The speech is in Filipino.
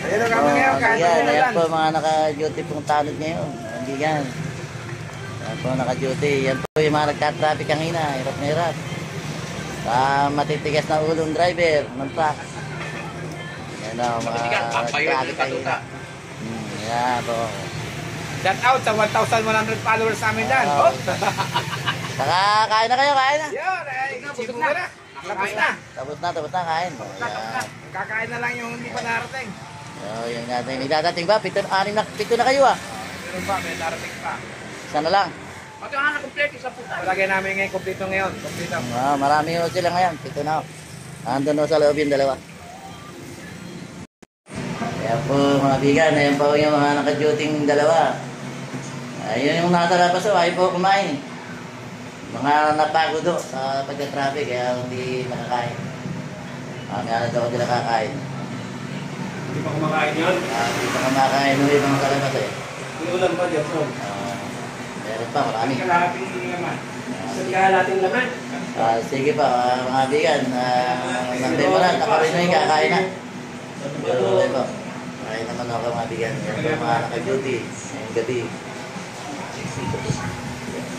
Ayun ang kami ngayon, kahit Yan, ano ayan lang. po mga naka-duty pong tanod ngayon. Kaibigan. Yan po naka-duty. Yan po yung mga nagka-traffic kanina. Hirap na hirap. Matitigas na ulong driver ng truck. Yan o, mga traffic kanina. Yan po. Shout out sa 1,100 followers namin dyan. Oh. Saka kain na kayo, kain na. Yun, ay, sibo ka na. Tapos na. Tapos na, kain. Ayan. Kakain na lang yung hindi pa narating. So, yun natin. May dadating ba? Pito na kayo ah. Meron pa, may narating pa. Isa na lang. Pati nga na-complete, isa po. Palagay namin ngayon, kompleto ngayon. Kompleto. Marami yun sila ngayon. Pito na. Andun sa loob yung dalawa. Ayan po mga bigan. Ayan po yung mga naka-duting dalawa. Ayun yung nasa labas o. Ayaw po kumain. Mga napagod do sa pagka-traffic. Kaya hindi makakain. Kaya daw sila kakain. Hindi pa kumakain yun? Hindi pa kumakain yung ibang kalabas eh. May ulam pa, Jefferson. Meron pa, marami. Kalahating laman. Isang kalahating laman. Sige pa, mga bigan. Nandun mo na, nakarinoy, kakain na. Tuloy po. Kain naman ako mga bigan. Yan po mga naka-duty. Ngayong gabi.